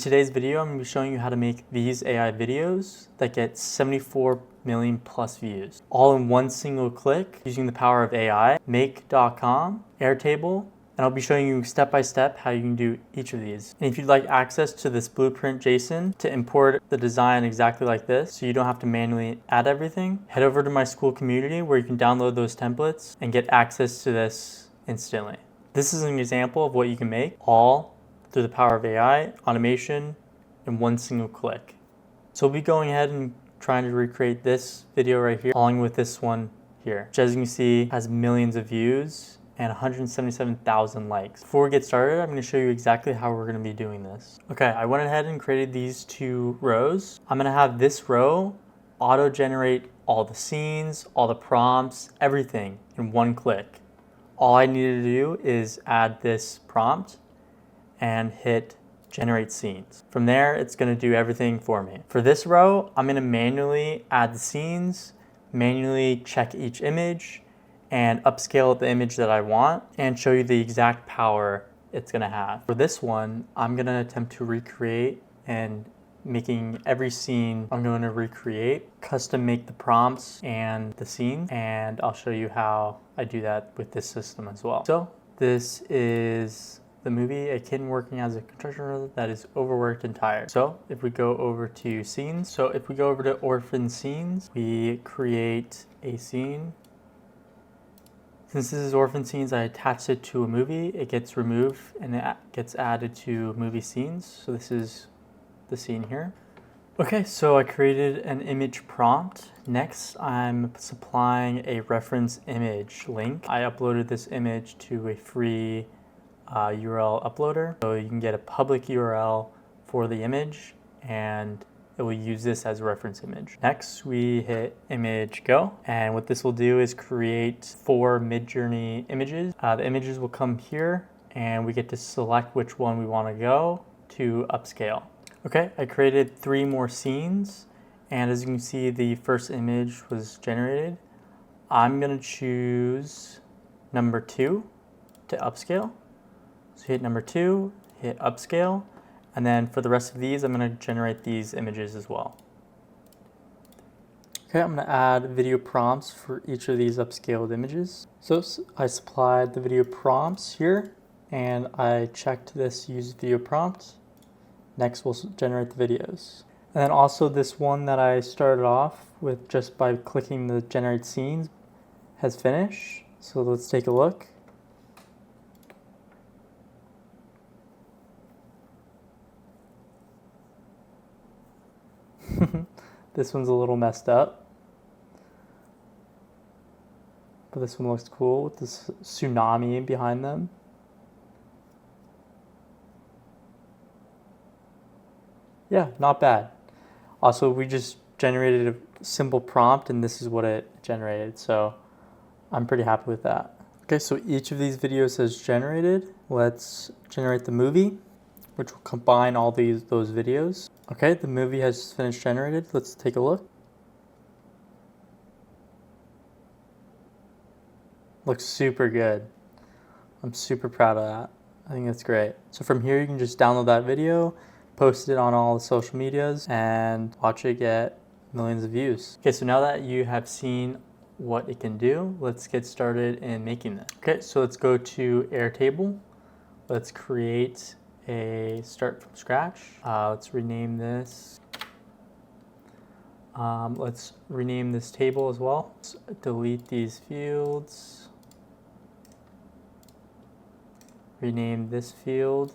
today's video, I'm going to be showing you how to make these AI videos that get 74 million plus views, all in one single click using the power of AI, make.com, Airtable, and I'll be showing you step by step how you can do each of these. And if you'd like access to this blueprint JSON to import the design exactly like this, so you don't have to manually add everything, head over to my school community where you can download those templates and get access to this instantly. This is an example of what you can make all through the power of AI, automation, in one single click. So we'll be going ahead and trying to recreate this video right here, along with this one here, which as you can see has millions of views and 177,000 likes. Before we get started, I'm going to show you exactly how we're going to be doing this. Okay, I went ahead and created these two rows. I'm going to have this row auto-generate all the scenes, all the prompts, everything in one click. All I need to do is add this prompt and hit generate scenes. From there, it's going to do everything for me. For this row, I'm going to manually add the scenes, manually check each image, and upscale the image that I want and show you the exact power it's going to have. For this one, I'm going to attempt to recreate and making every scene I'm going to recreate, custom make the prompts and the scenes, and I'll show you how I do that with this system as well. So this is the movie, a kid working as a construction worker that is overworked and tired. So if we go over to scenes, so if we go over to orphan scenes, we create a scene. Since this is orphan scenes, I attached it to a movie. It gets removed and it gets added to movie scenes. So this is the scene here. Okay, so I created an image prompt. Next, I'm supplying a reference image link. I uploaded this image to a free URL uploader. So you can get a public URL for the image and it will use this as a reference image. Next, we hit image go. And what this will do is create 4 Midjourney images. The images will come here and we get to select which one we want to go to upscale. Okay, I created 3 more scenes. And as you can see, the first image was generated. I'm gonna choose number 2 to upscale. So hit number 2, hit upscale, and then for the rest of these, I'm going to generate these images as well. Okay, I'm going to add video prompts for each of these upscaled images. So I supplied the video prompts here, and I checked this use video prompt. Next, we'll generate the videos. And then also this one that I started off with just by clicking the generate scenes has finished. So let's take a look. This one's a little messed up, but this one looks cool with this tsunami behind them. Yeah, not bad. Also, we just generated a simple prompt and this is what it generated, so I'm pretty happy with that. Okay, so each of these videos has generated. Let's generate the movie, which will combine all those videos. Okay, the movie has finished generated. Let's take a look. Looks super good. I'm super proud of that. I think that's great. So from here, you can just download that video, post it on all the social medias, and watch it get millions of views. Okay, so now that you have seen what it can do, let's get started in making this. Okay, so let's go to Airtable. Let's create a start from scratch. Let's rename this. Let's rename this table as well. Let's delete these fields. Rename this field.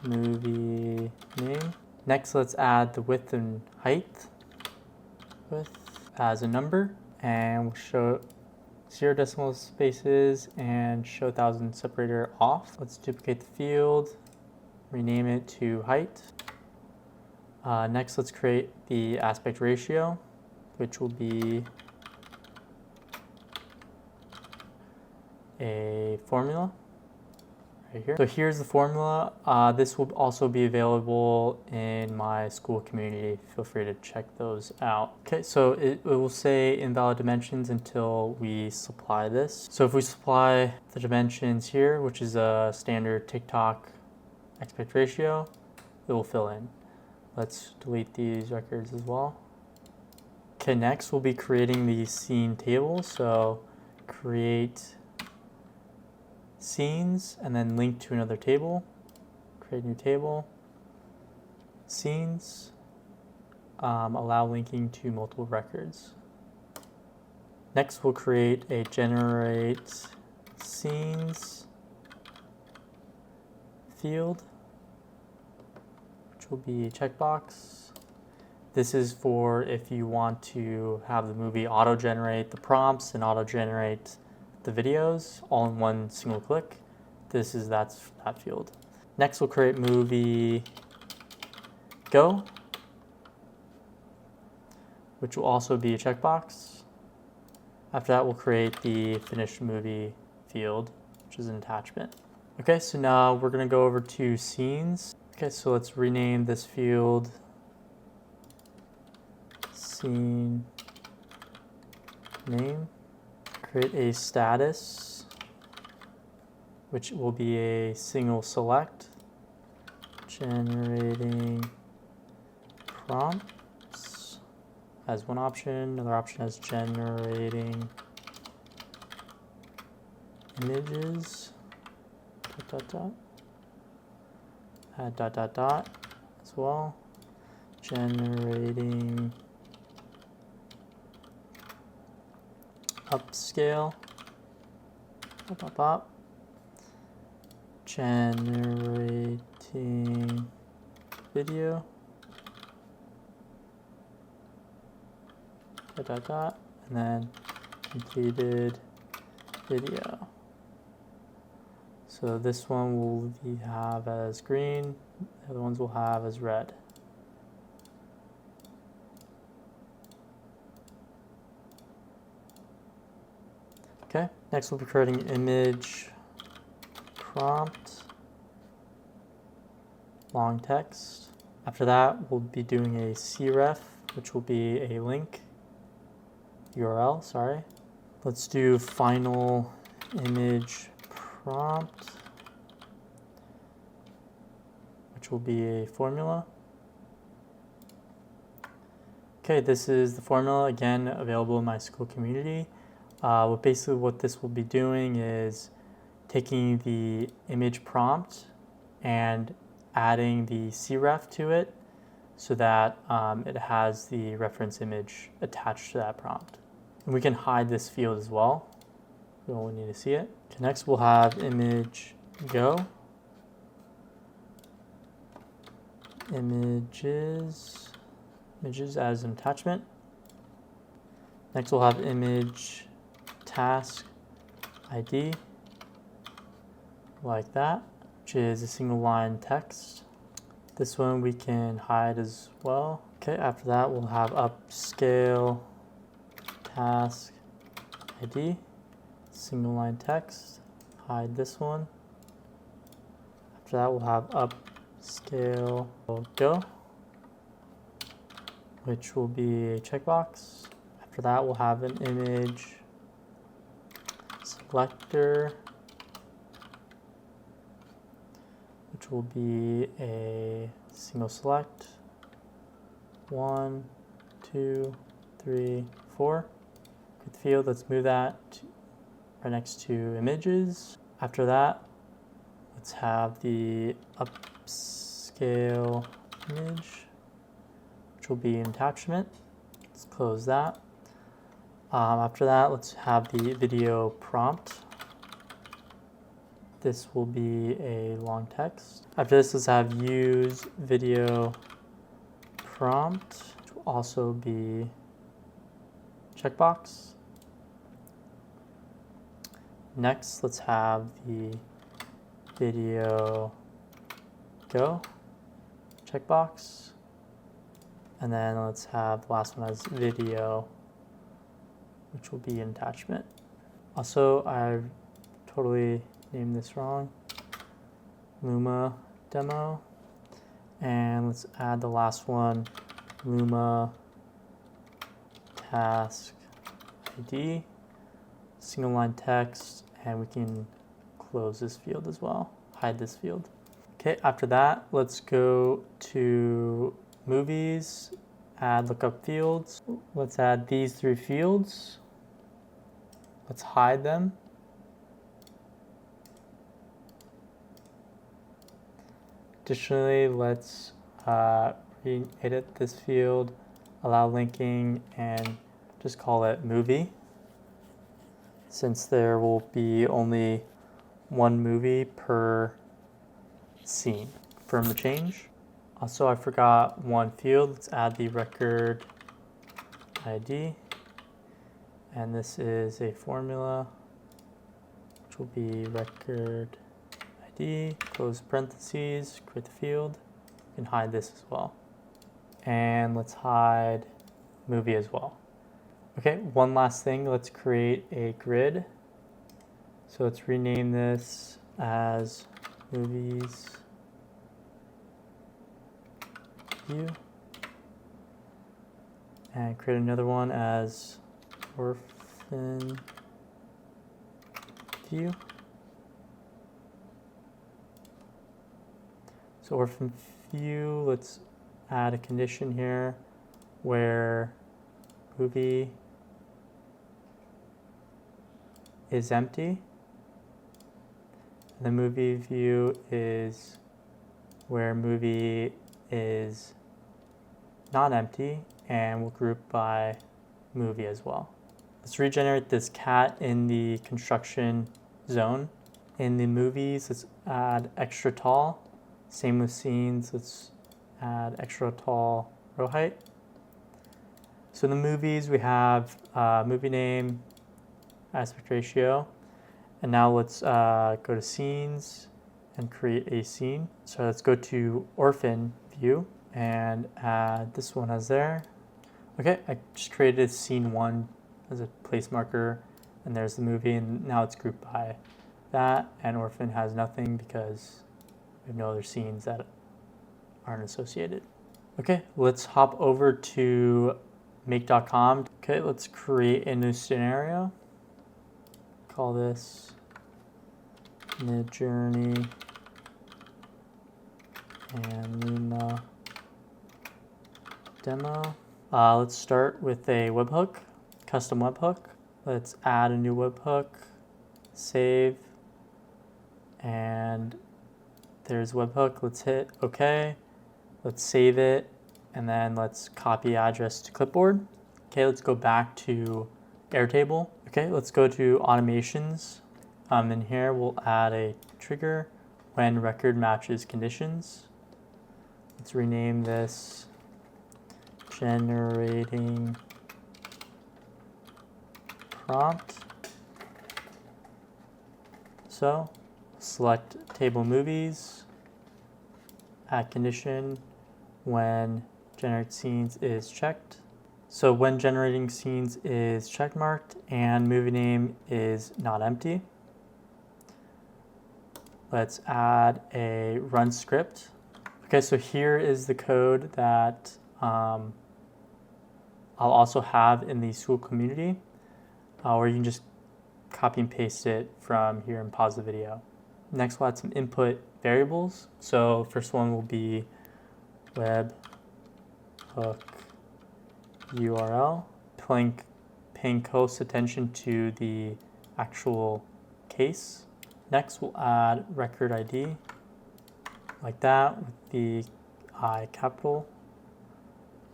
Movie name. Next, let's add the width and height. Width as a number, and we'll show 0 decimal spaces and show 1000 separator off. Let's duplicate the field, rename it to height. Next, let's create the aspect ratio, which will be a formula right here. So here's the formula. This will also be available in my school community. Feel free to check those out. Okay, so it will say invalid dimensions until we supply this. So if we supply the dimensions here, which is a standard TikTok aspect ratio, it will fill in. Let's delete these records as well. Okay, next we'll be creating the scene table. So create scenes and then link to another table. Create new table. Scenes. Allow linking to multiple records. Next we'll create a generate scenes field, which will be a checkbox. This is for if you want to have the movie auto-generate the prompts and auto-generate the videos all in one single click. That's that field. Next we'll create movie go, which will also be a checkbox. After that, we'll create the finished movie field, which is an attachment. Okay, so now we're gonna go over to scenes. Okay, so let's rename this field scene name. Create a status, which will be a single select, generating prompts as one option. Another option is generating images, add as well, generating upscale, generating video, and then completed video. So this one will have as green, the other ones will have as red. Okay, next we'll be creating image prompt, long text. After that, we'll be doing a cref, which will be a link URL, sorry. Let's do final image prompt, which will be a formula. Okay, this is the formula, again, available in my school community. Basically what this will be doing is taking the image prompt and adding the cref to it so that it has the reference image attached to that prompt. And we can hide this field as well. We only need to see it. Okay, next we'll have image go, images as an attachment. Next we'll have image task ID, like that, which is a single line text. This one we can hide as well. Okay, after that we'll have upscale task ID, single line text, hide this one. After that we'll have upscale go, which will be a checkbox. After that we'll have an image selector, which will be a single select, 1, 2, 3, 4. Good field, let's move that right next to images. After that, let's have the upscale image, which will be an attachment. Let's close that. After that, let's have the video prompt. This will be a long text. After this, let's have use video prompt, which will also be checkbox. Next, let's have the video go checkbox. And then let's have the last one as video, which will be an attachment. Also, I totally named this wrong. Luma demo. And let's add the last one, Luma task ID, single line text, and we can close this field as well, hide this field. Okay, after that, let's go to movies, add lookup fields. Let's add these 3 fields. Let's hide them. Additionally, let's edit this field, allow linking, and just call it movie, since there will be only 1 movie per scene. Confirm the change. Also, I forgot 1 field. Let's add the record ID. And this is a formula, which will be record ID, close parentheses, create the field. You can hide this as well. And let's hide movie as well. Okay, one last thing. Let's create a grid. So let's rename this as movies view. And create another one as orphan view. So orphan view, let's add a condition here where movie is empty. The movie view is where movie is not empty, and we'll group by movie as well. Let's regenerate this cat in the construction zone. In the movies, let's add extra tall. Same with scenes, let's add extra tall row height. So in the movies, we have movie name, aspect ratio. And now let's go to scenes and create a scene. So let's go to orphan view and add this one as there. Okay, I just created scene 1 as a place marker, and there's the movie, and now it's grouped by that, and orphan has nothing because we have no other scenes that aren't associated. Okay, let's hop over to make.com. Okay, let's create a new scenario. Call this Midjourney and Luna demo. Let's start with a webhook, custom webhook. Let's add a new webhook, save, and there's webhook. Let's hit OK. Let's save it, and then let's copy address to clipboard. Okay, let's go back to Airtable. Okay, let's go to automations. In here, we'll add a trigger when record matches conditions. Let's rename this generating prompt. So select table movies, add condition when generate scenes is checked. So when generating scenes is checkmarked and movie name is not empty. Let's add a run script. Okay, so here is the code that I'll also have in the school community, or you can just copy and paste it from here and pause the video. Next, we'll add some input variables. So first one will be webhook URL, paying close attention to the actual case. Next, we'll add record ID, like that, with the I capital.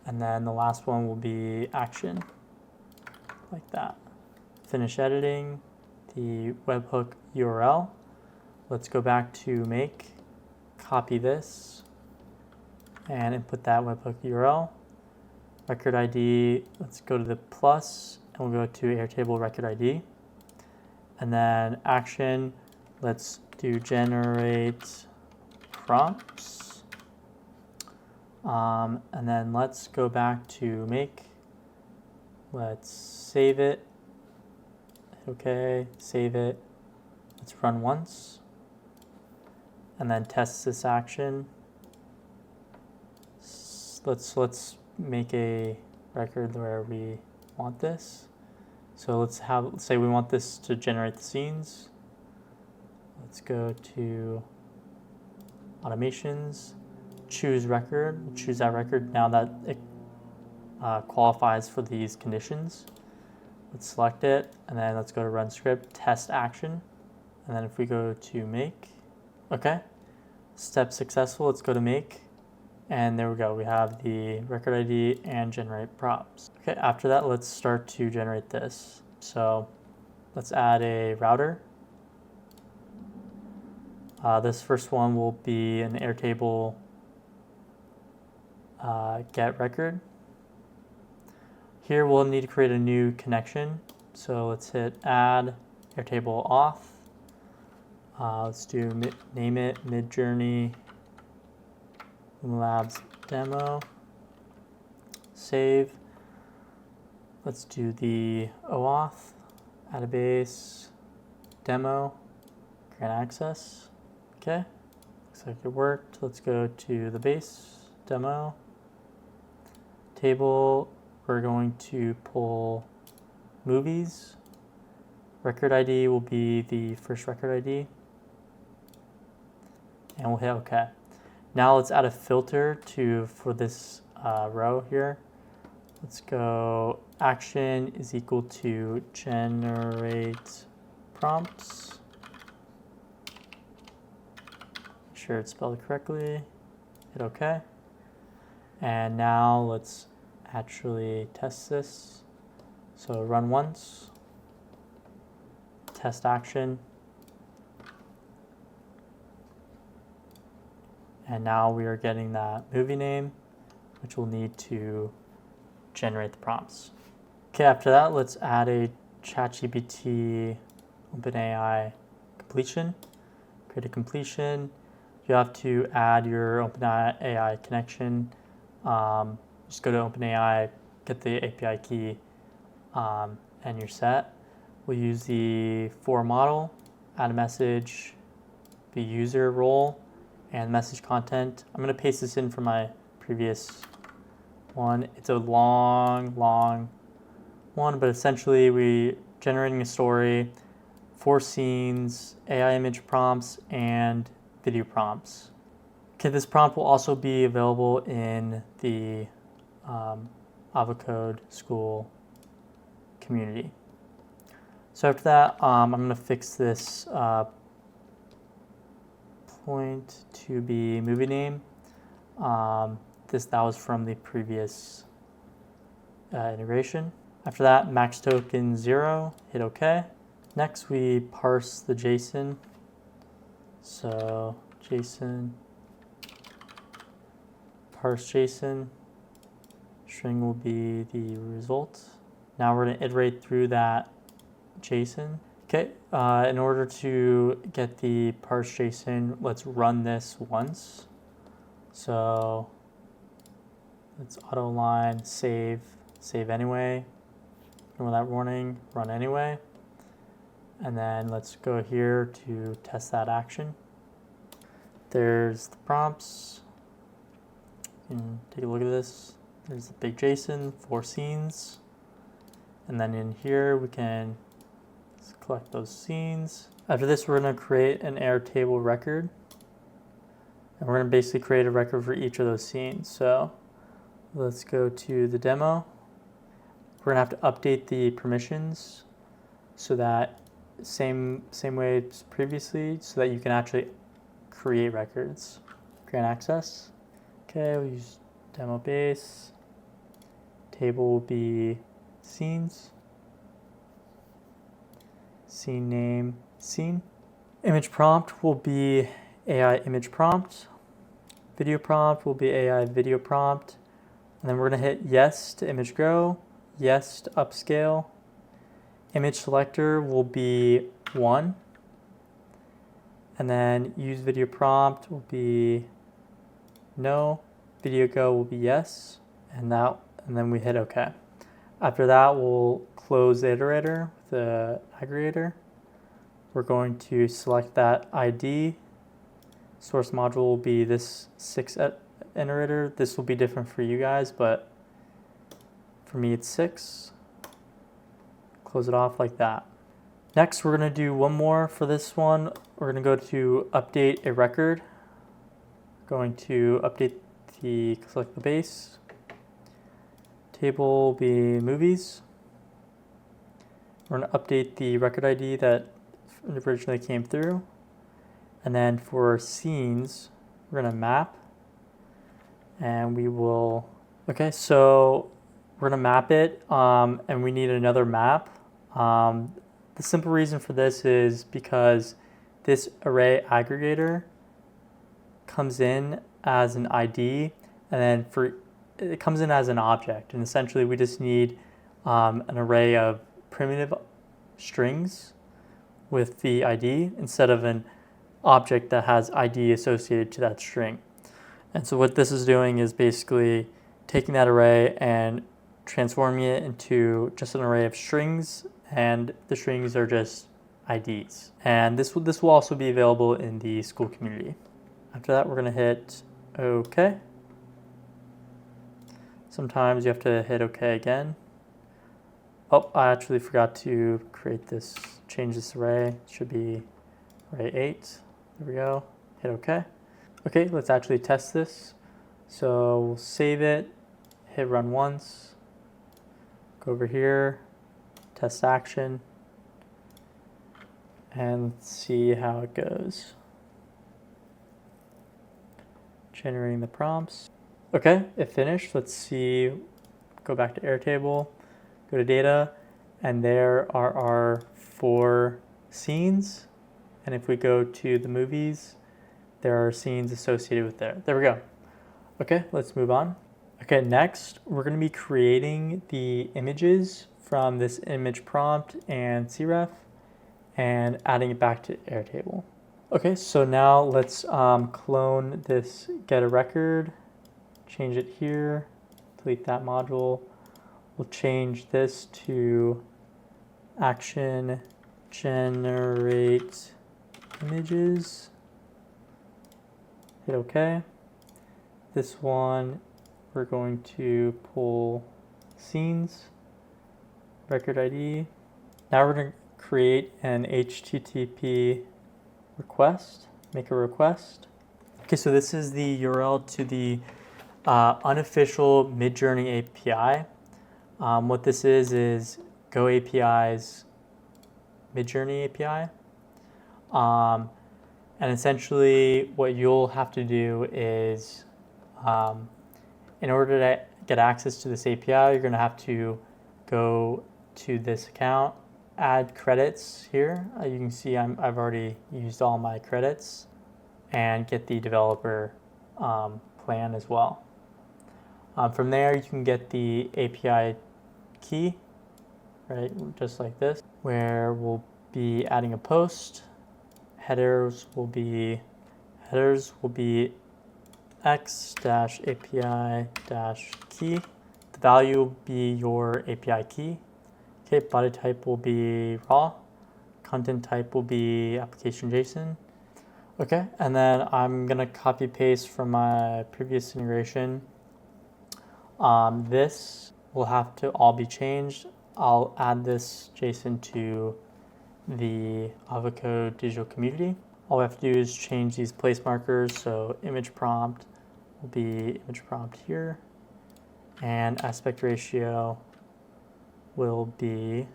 And then the last one will be action, like that. Finish editing the webhook URL. Let's go back to make, copy this, and input that webhook URL. Record ID, let's go to the plus, and we'll go to Airtable record ID. And then action, let's do generate prompts. And then let's go back to make. Let's save it. Okay, save it. Let's run once. And then test this action. Let's make a record where we want this. So let's say we want this to generate the scenes. Let's go to automations, choose record. We'll choose that record now that it qualifies for these conditions. Let's select it, and then let's go to run script, test action. And then if we go to make, okay, step successful, let's go to make. And there we go, we have the record ID and generate prompts. Okay, after that, let's start to generate this. So let's add a router. This first one will be an Airtable get record. Here we'll need to create a new connection. So let's hit add Airtable auth. Let's do name it Midjourney Labs demo. Save. Let's do the OAuth, add a base, demo, grant access. Okay, looks like it worked. Let's go to the base, demo, table. We're going to pull movies. Record ID will be the first record ID. And we'll hit OK. Now let's add a filter for this row here. Let's go action is equal to generate prompts. Make sure it's spelled correctly. Hit OK. And now let's actually test this. So run once, test action, and now we are getting that movie name, which we'll need to generate the prompts. Okay, after that, let's add a ChatGPT OpenAI completion. Create a completion. You have to add your OpenAI connection. Just go to OpenAI, get the API key, and you're set. We'll use the for model, add a message, the user role, and message content. I'm going to paste this in from my previous one. It's a long one, but essentially we generating a story, 4 scenes, AI image prompts, and video prompts. Okay, this prompt will also be available in the Avocode School community. So after that, I'm going to fix this point to be movie name. That was from the previous integration. After that, max token 0, hit OK. Next, we parse the JSON. So JSON, parse JSON. String will be the result. Now we're going to iterate through that JSON. Okay, in order to get the parse JSON, let's run this once. So let's auto line save anyway. Ignore that warning, run anyway. And then let's go here to test that action. There's the prompts. You can take a look at this. There's the big JSON, 4 scenes. And then in here, we can collect those scenes. After this, we're going to create an Airtable record. And we're going to basically create a record for each of those scenes. So let's go to the demo. We're going to have to update the permissions so that same way as previously, so that you can actually create records. Grant access. Okay, we'll use demo base. Table will be scenes. Scene name, scene. Image prompt will be AI image prompt. Video prompt will be AI video prompt. And then we're going to hit yes to image grow, yes to upscale. Image selector will be 1. And then use video prompt will be no. Video go will be yes. And then we hit OK. After that, we'll close the iterator with the aggregator. We're going to select that ID. Source module will be this 6 iterator. This will be different for you guys, but for me it's 6. Close it off like that. Next, we're going to do one more for this one. We're going to go to update a record. Going to select the base. Table will be movies. We're going to update the record ID that originally came through. And then for scenes, we're going to map. And we will, okay, so we're going to map it, and we need another map. The simple reason for this is because this array aggregator comes in as an ID, and then it comes in as an object. And essentially, we just need an array of primitive strings with the ID instead of an object that has ID associated to that string. And so what this is doing is basically taking that array and transforming it into just an array of strings, and the strings are just IDs. And this will also be available in the school community. After that, we're going to hit OK. Sometimes you have to hit OK again. Oh, I actually forgot to change this array. It should be array 8. There we go. Hit OK. Okay, let's actually test this. So we'll save it, hit run once, go over here, test action, and let's see how it goes. Generating the prompts. Okay, it finished. Let's see, go back to Airtable, go to data, and there are our 4 scenes. And if we go to the movies, there are scenes associated with there. There we go. Okay, let's move on. Okay, next, we're going to be creating the images from this image prompt and cref and adding it back to Airtable. Okay, so now let's clone this get a record, change it here, delete that module. We'll change this to action generate images. Hit OK. This one, we're going to pull scenes, record ID. Now we're going to create an HTTP request, make a request. Okay, so this is the URL to the unofficial Midjourney API. What this is Go API's Midjourney API. And essentially what you'll have to do is, in order to get access to this API, you're going to have to go to this account, add credits here. You can see I've already used all my credits, and get the developer plan as well. From there, you can get the API key, right, just like this, where we'll be adding a post. Headers will be x-api-key. The value will be your API key. Okay, body type will be raw. Content type will be application JSON. Okay, and then I'm gonna copy paste from my previous integration. This will have to all be changed. I'll add this JSON to the Avocode digital community. All we have to do is change these place markers. So image prompt will be image prompt here, and aspect ratio will be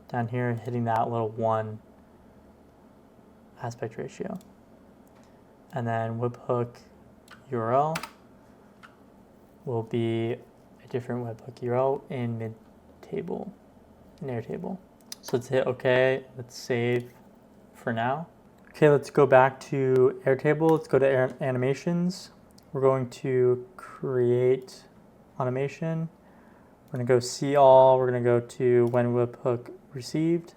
down here, hitting that little 1 aspect ratio. And then webhook URL will be a different webhook URL in Airtable. So let's hit OK, let's save for now. Okay, let's go back to Airtable. Let's go to animations. We're going to create automation. We're going to go see all. We're going to go to when webhook received.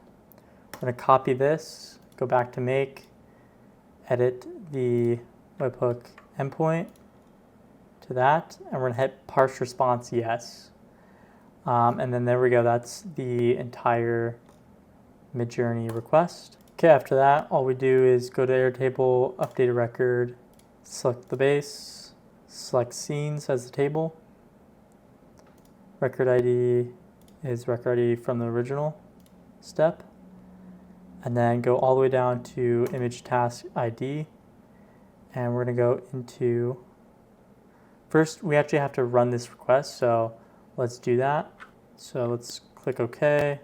We're going to copy this, go back to make, edit the webhook endpoint to that, and we're going to hit parse response yes. And then there we go. That's the entire Midjourney request. Okay, after that, all we do is go to Airtable, update a record, select the base, select scenes as the table. Record ID is record ID from the original step. And then go all the way down to image task ID And we're going to go into, first we actually have to run this request, so let's do that. So let's click OK.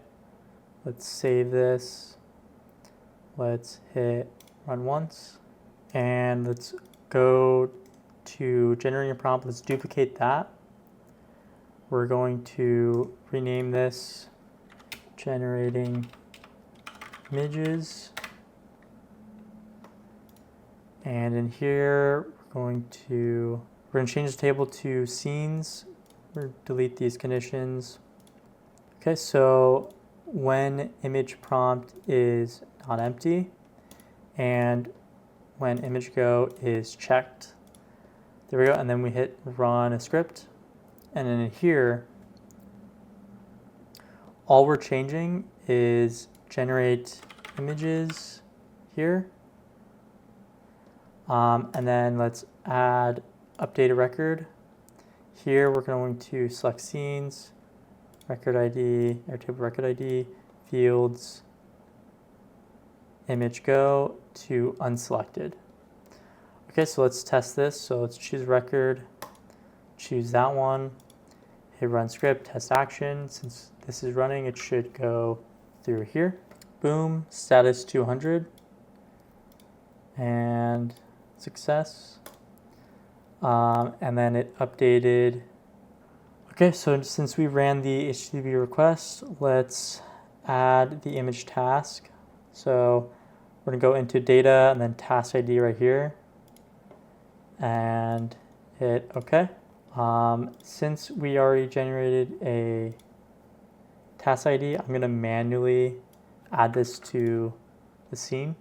Let's save this. Let's hit run once. And let's go to generating a prompt. Let's duplicate that. We're going to rename this generating images. And in here, we're going to change the table to scenes. We're delete these conditions. Okay, so when image prompt is not empty and when image go is checked. There we go, and then we hit run a script. And then in here, all we're changing is generate images here. And then let's add update a record. Here we're going to select scenes, record ID, Airtable record ID, fields, image go to unselected. Okay, so let's test this. So let's choose record, choose that one, hit run script, test action. Since this is running, it should go through here. Boom, status 200, and success. And then it updated. Okay, so since we ran the HTTP request, let's add the image task. So we're gonna go into data and then task ID right here and hit OK. Since we already generated a task ID, I'm gonna manually add this to the scene.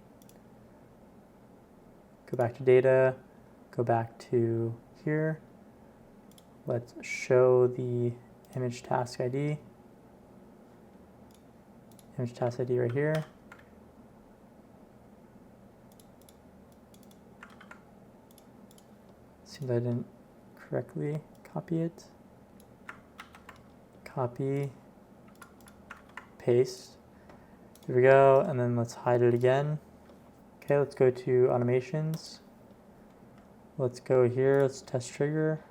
Go back to data, go back to here. Let's show the image task ID. Image task ID right here. Seems I didn't correctly copy it. Copy, paste. There we go, and then let's hide it again. Okay, let's go to automations. Let's go here, let's test trigger.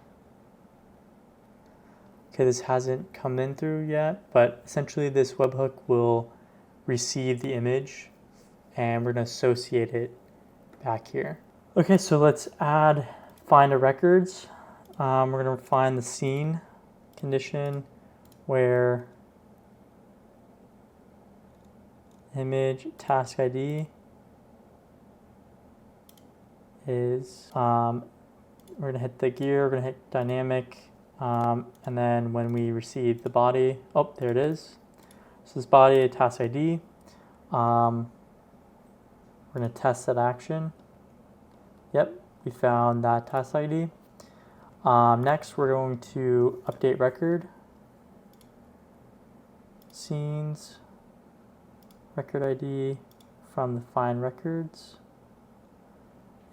Okay, this hasn't come in through yet, but essentially this webhook will receive the image and we're going to associate it back here. Okay, so let's add find a records. We're going to find the scene condition where image task ID is, we're going to hit the gear, we're going to hit dynamic, and then when we receive the body, oh, there it is. So this body, task ID, we're going to test that action. Yep, we found that task ID. Next, we're going to update record, scenes, record ID from the find records.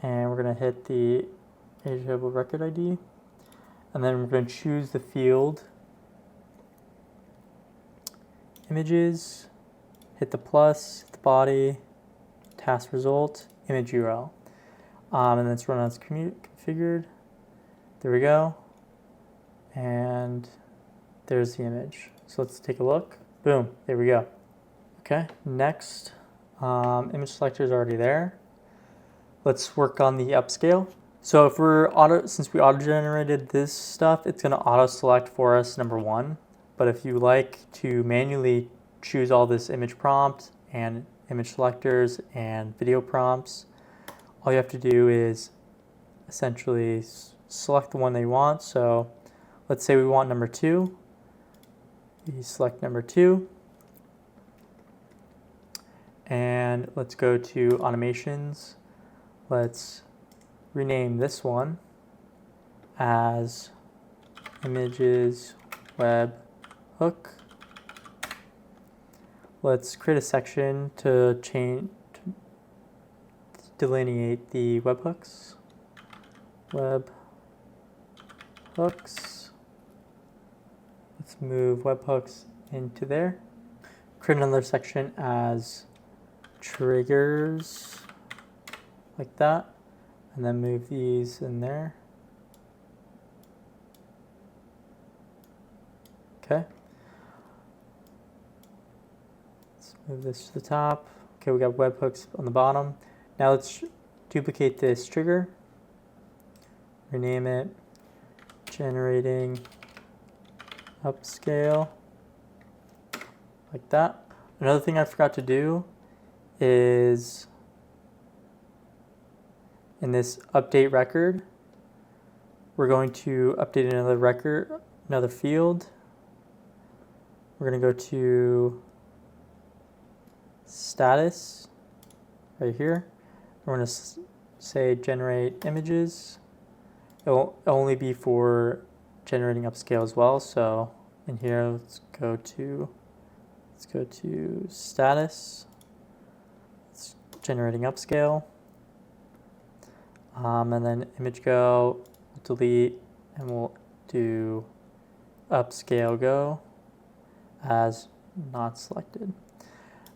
And we're going to hit the Airtable record ID. And then we're going to choose the field images, hit the plus, hit the body, task result, image URL. And then let's run as configured. There we go. And there's the image. So let's take a look. Boom, there we go. Okay, next, image selector is already there. Let's work on the upscale. So if since we auto-generated this stuff, it's going to auto-select for us number one. But if you like to manually choose all this image prompt and image selectors and video prompts, all you have to do is essentially select the one that you want. So let's say we want number 2. You select number 2. And let's go to automations. Let's rename this one as images web hook. Let's create a section to delineate the webhooks. Web hooks. Let's move webhooks into there. Create another section as triggers, like that. and then move these in there. Okay. Let's move this to the top. Okay, we got webhooks on the bottom. Now let's duplicate this trigger, rename it generating upscale, like that. Another thing I forgot to do is in this update record, we're going to update another record, another field. We're going to go to status right here. We're going to say generate images. It will only be for generating upscale as well. So in here, let's go to status. It's generating upscale. And then image go, we'll delete, and we'll do upscale go as not selected.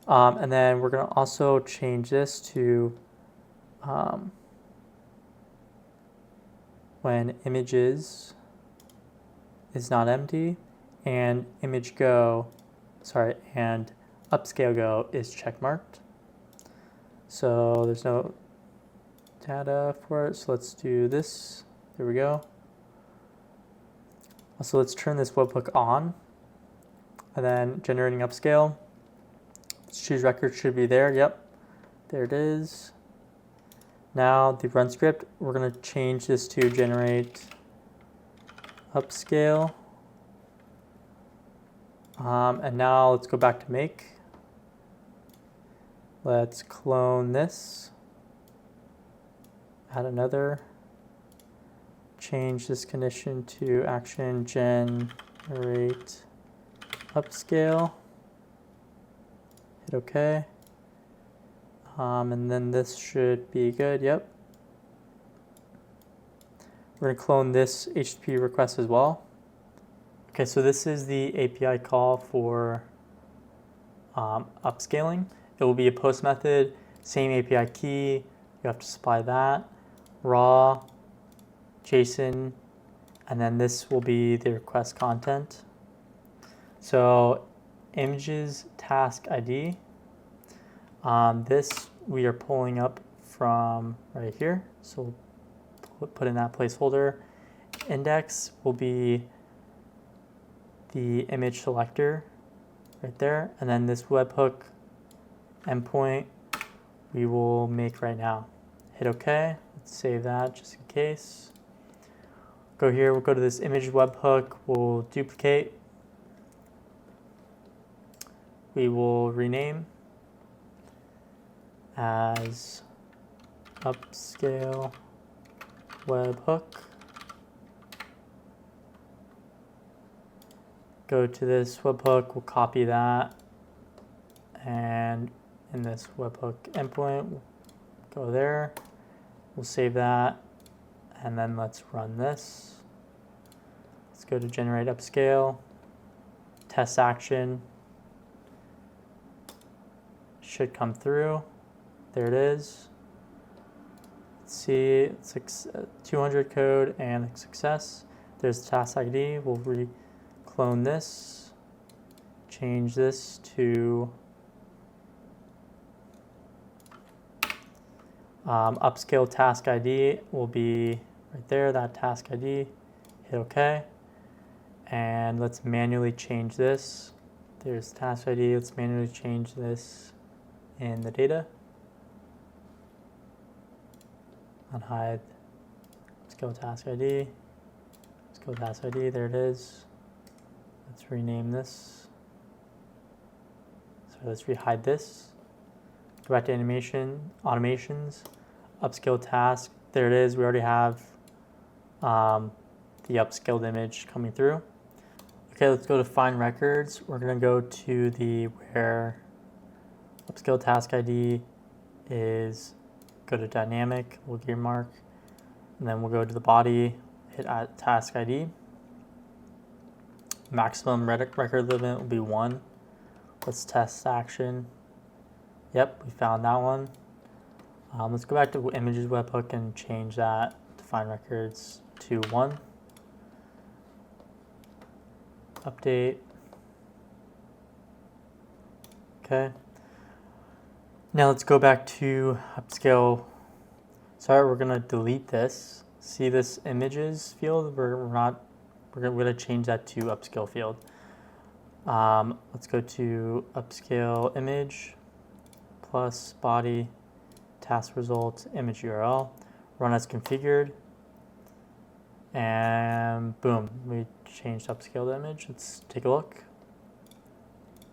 And then we're going to also change this to when images is not empty, and image go, sorry, and upscale go is checkmarked. So there's no data for it, so let's do this. There we go. Also, let's turn this webhook on, and then generating upscale. Let's choose record should be there. Yep, there it is. Now the run script, we're going to change this to generate upscale. And now let's go back to make. Let's clone this. Add another. Change this condition to action generate upscale. Hit OK. And then this should be good. Yep. We're going to clone this HTTP request as well. Okay, so this is the API call for upscaling. It will be a post method, same API key. You have to supply that. Raw, JSON, and then this will be the request content. So images task ID. This we are pulling up from right here. So we'll put in that placeholder. Index will be the image selector right there. And then this webhook endpoint we will make right now. Hit OK. Let's save that just in case. Go here, we'll go to this image webhook, we'll duplicate. We will rename as upscale webhook. Go to this webhook, we'll copy that, and in this webhook endpoint, we'll go there, we'll save that, and then let's run this. Let's go to generate upscale, test action, should come through. There it is. Let's see, it's 200 code and success. There's the task ID. We'll clone this, change this to upscale task ID will be right there, that task ID. Hit OK. And let's manually change this. There's task ID. Let's manually change this in the data. Unhide upscale task ID. Upscale task ID. There it is. Let's rename this. So let's rehide this. Go back to automations, upscale task. There it is. We already have the upscaled image coming through. Okay, let's go to find records. We're going to go to the where upscale task ID is, go to dynamic, we'll gear mark, and then we'll go to the body, hit add task ID. Maximum record limit will be 1. Let's test action. Yep, we found that one. Let's go back to images webhook and change that define records to 1. Update. Okay. Now let's go back to upscale. Sorry, we're gonna delete this. See this images field? We're gonna change that to upscale field. Let's go to upscale image plus body task results image URL, run as configured, and boom, we changed upscale to image. Let's take a look.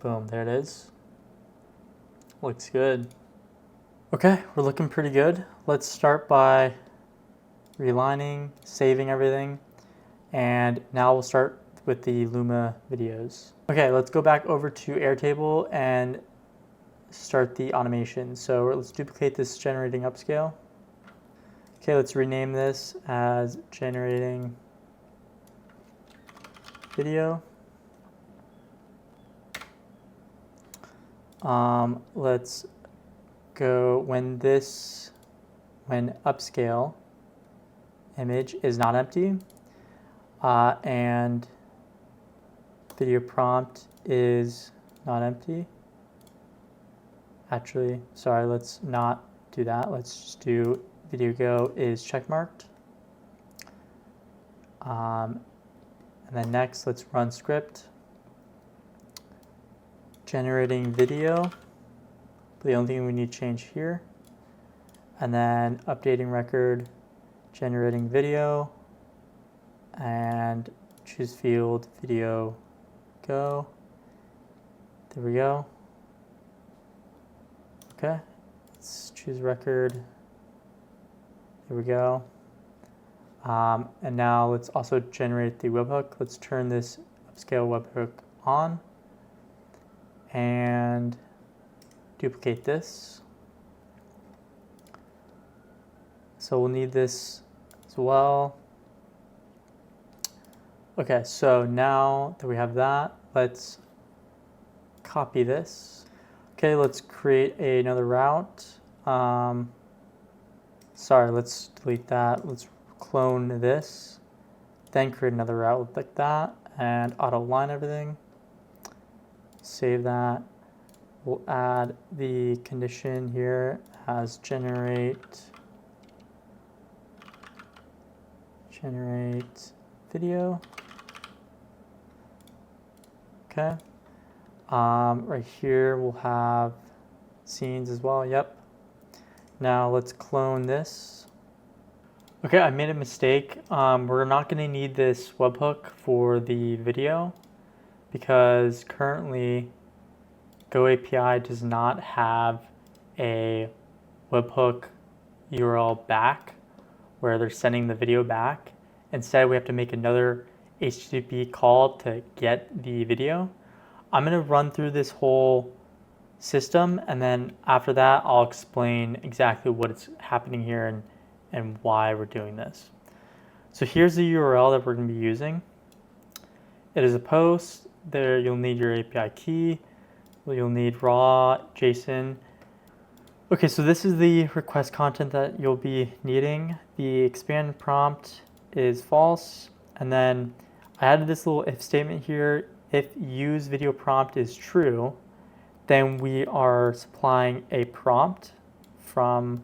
Boom, there it is. Looks good. Okay, we're looking pretty good. Let's start by relining, saving everything, and now we'll start with the Luma videos. Okay, let's go back over to Airtable and start the automation. So let's duplicate this generating upscale. Okay, let's rename this as generating video. Let's go when upscale image is not empty and video prompt is not empty. Actually, sorry, let's not do that. Let's just do video go is checkmarked. And then next, let's run script. Generating video. The only thing we need to change here. And then updating record, generating video, and choose field, video, go. There we go. Okay, let's choose record. There we go. And now let's also generate the webhook. Let's turn this upscale webhook on and duplicate this. So we'll need this as well. Okay, so now that we have that, let's copy this. Okay, let's create another route. Sorry, let's delete that. Let's clone this, then create another route like that, and auto line everything. Save that. We'll add the condition here as generate video. Okay. Right here we'll have scenes as well. Yep. Now let's clone this. Okay, I made a mistake. We're not going to need this webhook for the video because currently Go API does not have a webhook URL back where they're sending the video back. Instead, we have to make another HTTP call to get the video. I'm going to run through this whole system, and then after that, I'll explain exactly what's happening here and why we're doing this. So here's the URL that we're going to be using. It is a post. There you'll need your API key. You'll need raw JSON. Okay, so this is the request content that you'll be needing. The expand prompt is false. And then I added this little if statement here. If use video prompt is true, then we are supplying a prompt from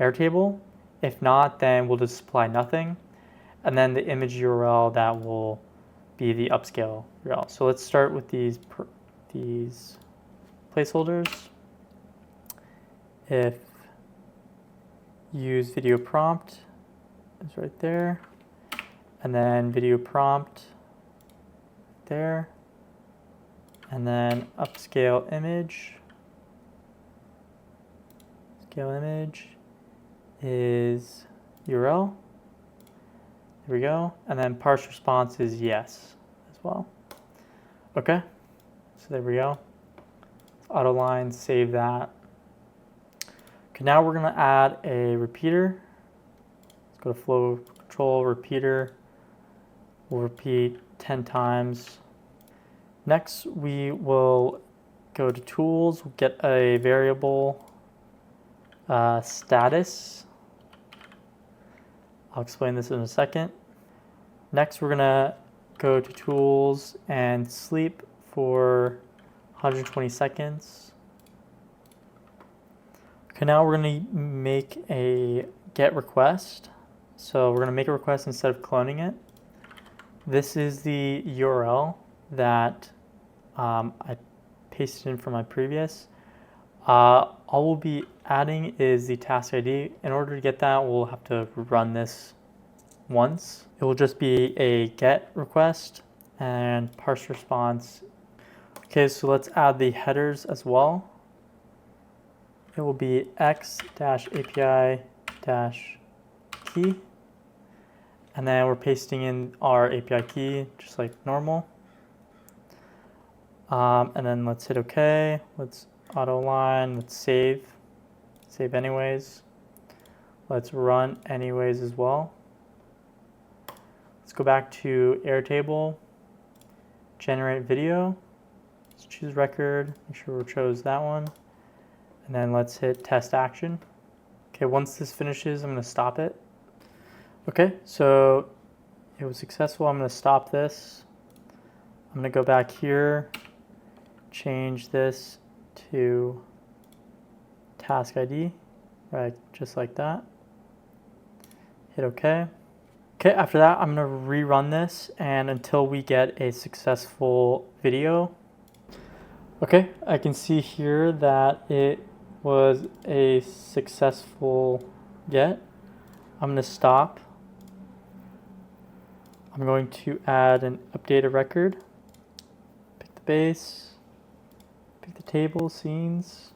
Airtable. If not, then we'll just supply nothing. And then the image URL that will be the upscale URL. So let's start with these placeholders. If use video prompt is right there, and then video prompt there, and then upscale image. Scale image is URL. There we go. And then parse response is yes as well. Okay, so there we go. Auto line, save that. Okay, now we're going to add a repeater. Let's go to flow control, repeater. We'll repeat 10 times. Next, we will go to tools, we'll get a variable status. I'll explain this in a second. Next, we're gonna go to tools and sleep for 120 seconds. Okay, now we're gonna make a get request. So we're gonna make a request instead of cloning it. This is the URL that I pasted in from my previous. All we'll be adding is the task ID. In order to get that, we'll have to run this once. It will just be a get request and parse response. Okay, so let's add the headers as well. It will be x-api-key. And then we're pasting in our API key, just like normal. And then let's hit OK. Let's auto line. Let's save. Save anyways. Let's run anyways as well. Let's go back to Airtable. Generate video. Let's choose record. Make sure we chose that one. And then let's hit test action. Okay, once this finishes, I'm going to stop it. Okay, so it was successful. I'm going to stop this. I'm going to go back here, change this to task ID, right, just like that. Hit OK. Okay, after that, I'm going to rerun this and until we get a successful video. Okay, I can see here that it was a successful get. I'm going to stop. I'm going to add an updated record. Pick the base. Pick the table, scenes.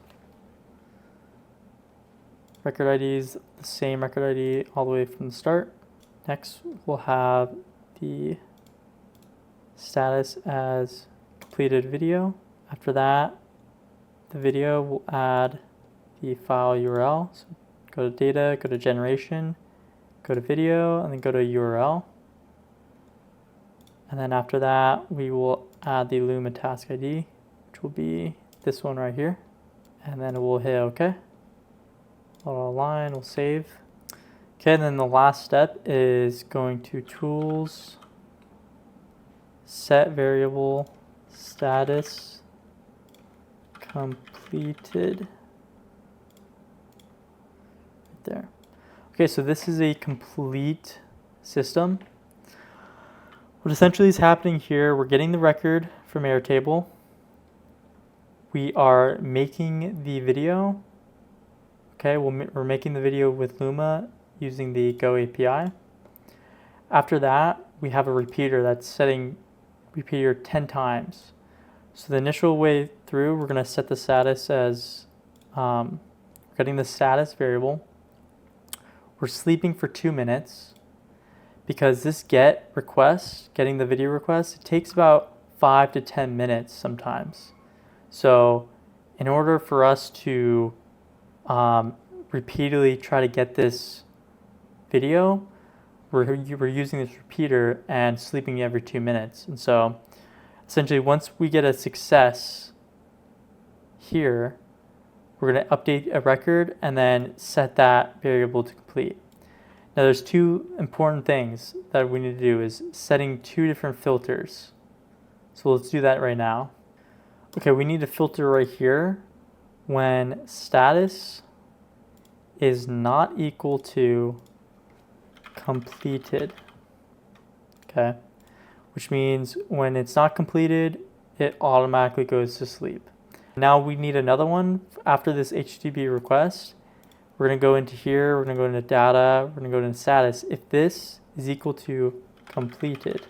Record ID is the same record ID all the way from the start. Next, we'll have the status as completed video. After that, the video will add the file URL. So go to data, go to generation, go to video, and then go to URL. And then after that, we will add the Luma task ID, which will be this one right here. And then we'll hit OK. Auto align, we'll save. Okay, and then the last step is going to tools, set variable status completed. Right there. Okay, so this is a complete system. What essentially is happening here, we're getting the record from Airtable. We are making the video. Okay, we're making the video with Luma using the Go API. After that, we have a repeater that's setting repeater 10 times. So the initial way through, we're going to set the status as getting the status variable. We're sleeping for 2 minutes. Because this get request, getting the video request, it takes about 5 to 10 minutes sometimes. So in order for us to repeatedly try to get this video, we're using this repeater and sleeping every 2 minutes. And so essentially once we get a success here, we're going to update a record and then set that variable to complete. Now there's two important things that we need to do is setting 2 different filters. So let's do that right now. Okay, we need to filter right here when status is not equal to completed. Okay, which means when it's not completed, it automatically goes to sleep. Now we need another one after this HTTP request. We're going to go into here, we're going to go into data, we're going to go into status. If this is equal to completed,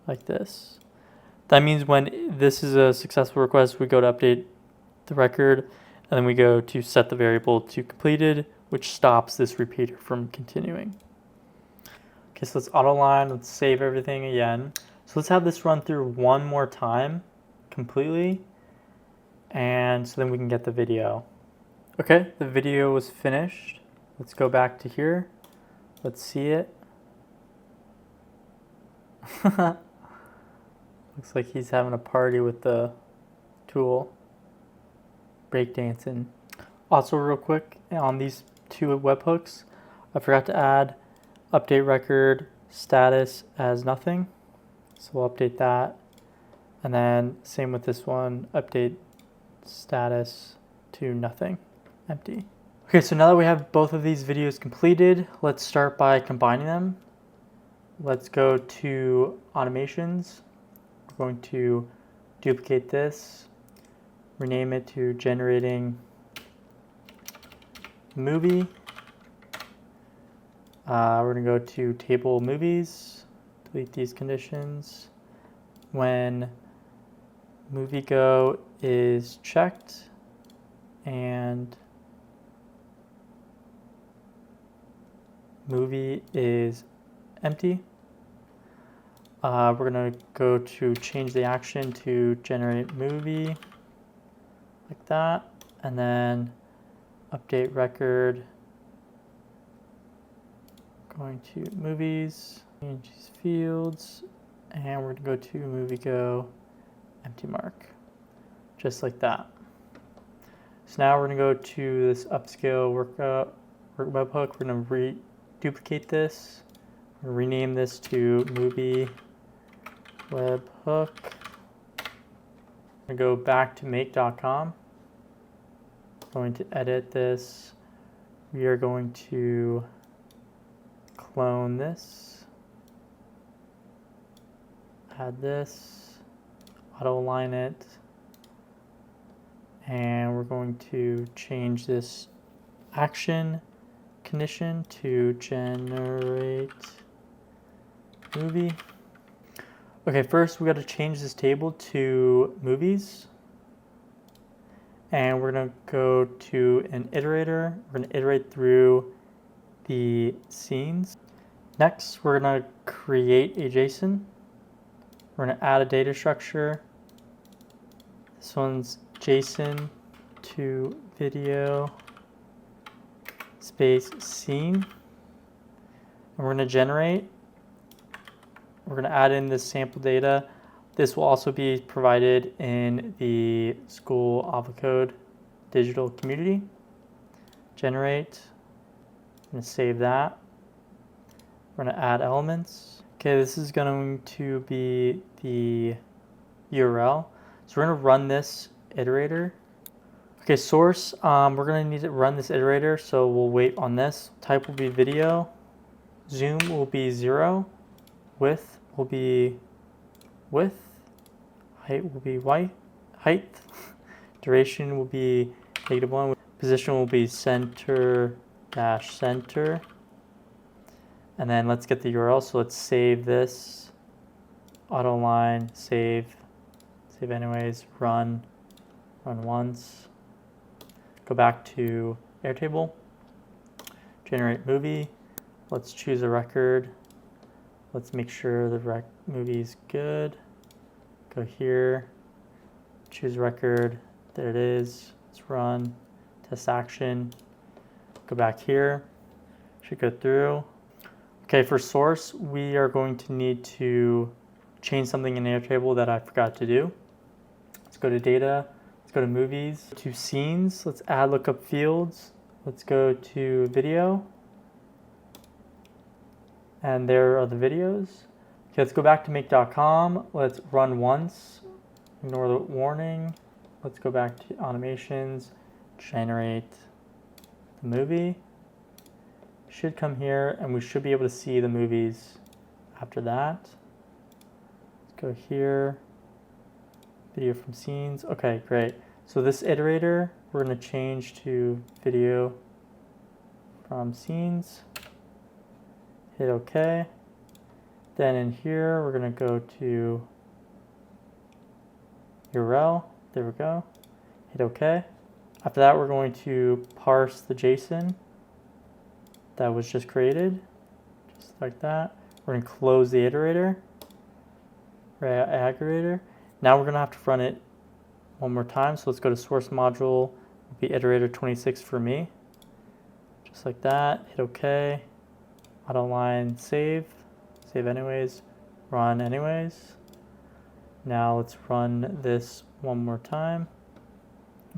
like this, that means when this is a successful request, we go to update the record, and then we go to set the variable to completed, which stops this repeater from continuing. Okay, so let's auto line, let's save everything again. So let's have this run through one more time completely, and so then we can get the video. Okay, the video was finished. Let's go back to here. Let's see it. Looks like he's having a party with the tool. Breakdancing. Also real quick, on these two webhooks, I forgot to add update record status as nothing. So we'll update that. And then same with this one, update status to nothing, empty. Okay, so now that we have both of these videos completed, let's start by combining them. Let's go to automations. We're going to duplicate this, rename it to generating movie. We're going to go to table movies, delete these conditions. When movie go is checked and movie is empty, we're going to go to change the action to generate movie like that, and then update record, going to movies, change these fields, and we're going to go to movie go empty mark, just like that. So now we're going to go to this upscale webhook. We're going to duplicate this, rename this to movie webhook. I'm going to go back to make.com. Going to edit this. We are going to clone this, add this, auto align it, and we're going to change this action condition to generate movie. Okay, first we got to change this table to movies, and we're going to go to an iterator. We're going to iterate through the scenes. Next, we're going to create a JSON. We're going to add a data structure. This one's JSON to video space scene. And we're going to generate. We're going to add in this sample data. This will also be provided in the School Avocode digital community. Generate. I'm going to save that. We're going to add elements. Okay, this is going to be the URL. So we're going to run this iterator. Okay, source, we're going to need to run this iterator, so we'll wait on this. Type will be video. Zoom will be 0. Width will be width. Height will be height. Duration will be -1. Position will be center dash center. And then let's get the URL. So let's save this. Auto line, save anyways, run once. Go back to Airtable. Generate movie. Let's choose a record. Let's make sure the movie is good. Go here. Choose record. There it is. Let's run. Test action. Go back here. Should go through. Okay, for source, we are going to need to change something in Airtable that I forgot to do. Let's go to data. Let's go to movies. To scenes. Let's add lookup fields. Let's go to video. And there are the videos. Okay, let's go back to make.com. Let's run once. Ignore the warning. Let's go back to automations. Generate the movie. Should come here, and we should be able to see the movies after that. Let's go here. Video from scenes. Okay, great. So this iterator, we're going to change to video from scenes. Hit OK. Then in here, we're going to go to URL. There we go. Hit OK. After that, we're going to parse the JSON that was just created, just like that. We're going to close the iterator, aggregator. Now we're going to have to run it one more time. So let's go to source module. It'll be iterator 26 for me. Just like that. Hit OK. Auto line save. Save anyways. Run anyways. Now let's run this one more time.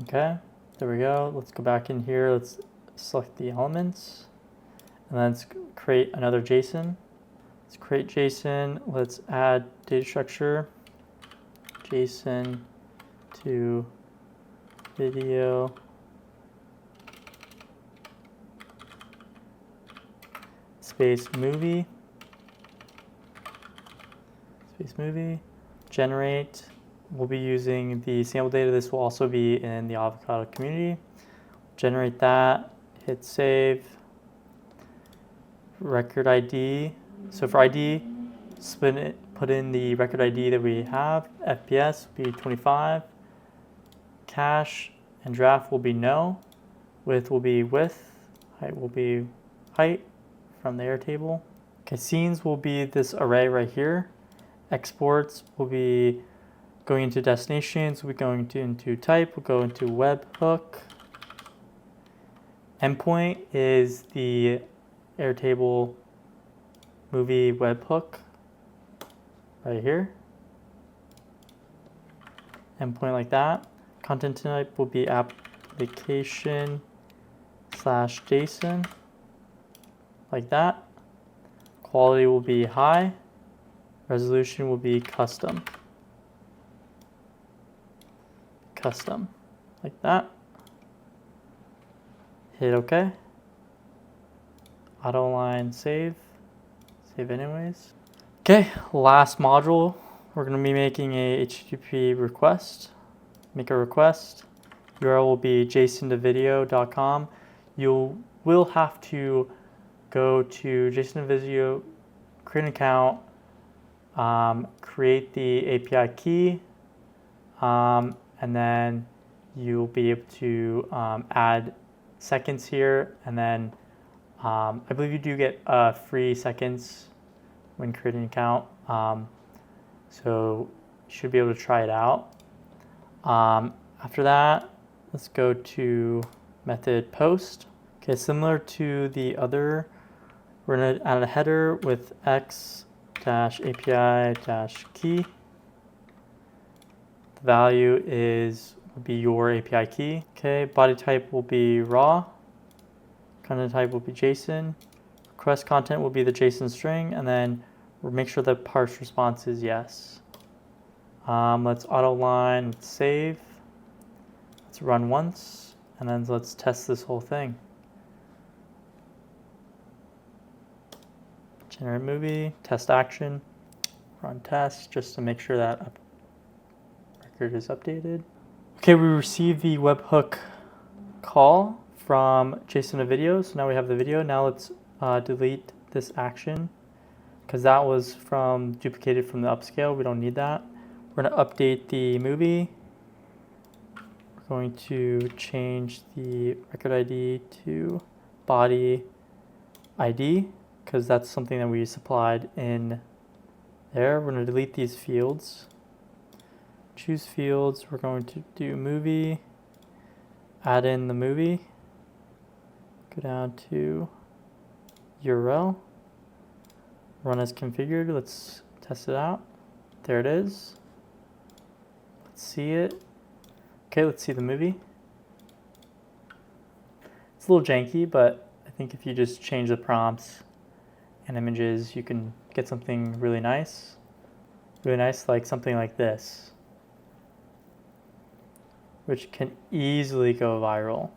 Okay. There we go. Let's go back in here. Let's select the elements and let's create another JSON. Let's create JSON. Let's add data structure. JSON to video space movie. Generate. We'll be using the sample data. This will also be in the avocado community. Generate that, hit save. Record ID. So for ID, put in the record ID that we have. FPS will be 25. Cache and draft will be no. Width will be width. Height will be height from the Airtable. Okay, scenes will be this array right here. Exports will be going into destinations, we'll be going into type, we'll go into webhook. Endpoint is the Airtable movie webhook right here. Endpoint like that. Content type will be application/JSON like that. Quality will be high. Resolution will be custom like that. Hit OK. Auto line save anyways. Okay, last module, we're going to be making a HTTP request. Make a request. URL will be jasontovideo.com. You will have to go to jasontovideo, create an account, create the API key, and then you'll be able to add seconds here, and then I believe you do get free seconds when creating an account, so you should be able to try it out. After that, let's go to method post. Okay, similar to the other, we're going to add a header with x-api-key. The value will be your API key. Okay, body type will be raw. Content type will be JSON. Request content will be the JSON string, and then we'll make sure the parse response is yes. Let's auto line, let's save. Let's run once, and then let's test this whole thing. Generate movie, test action, run test, just to make sure that record is updated. Okay, we received the webhook call from JSON to video, so now we have the video. Now let's delete this action, because that was duplicated from the upscale. We don't need that. We're going to update the movie. We're going to change the record ID to body ID, because that's something that we supplied in there. We're going to delete these fields. Choose fields. We're going to do movie. Add in the movie. Go down to URL. Run as configured. Let's test it out. There it is. Let's see it. Okay, let's see the movie. It's a little janky, but I think if you just change the prompts and images, you can get something really nice. Really nice, like something like this, which can easily go viral.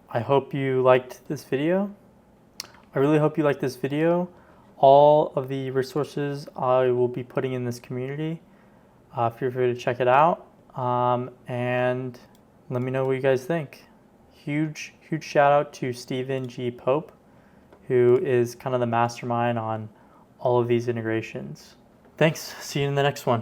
I hope you liked this video. I really hope you liked this video. All of the resources I will be putting in this community. Feel free to check it out. And let me know what you guys think. Huge shout out to Stephen G. Pope, who is kind of the mastermind on all of these integrations. Thanks. See you in the next one.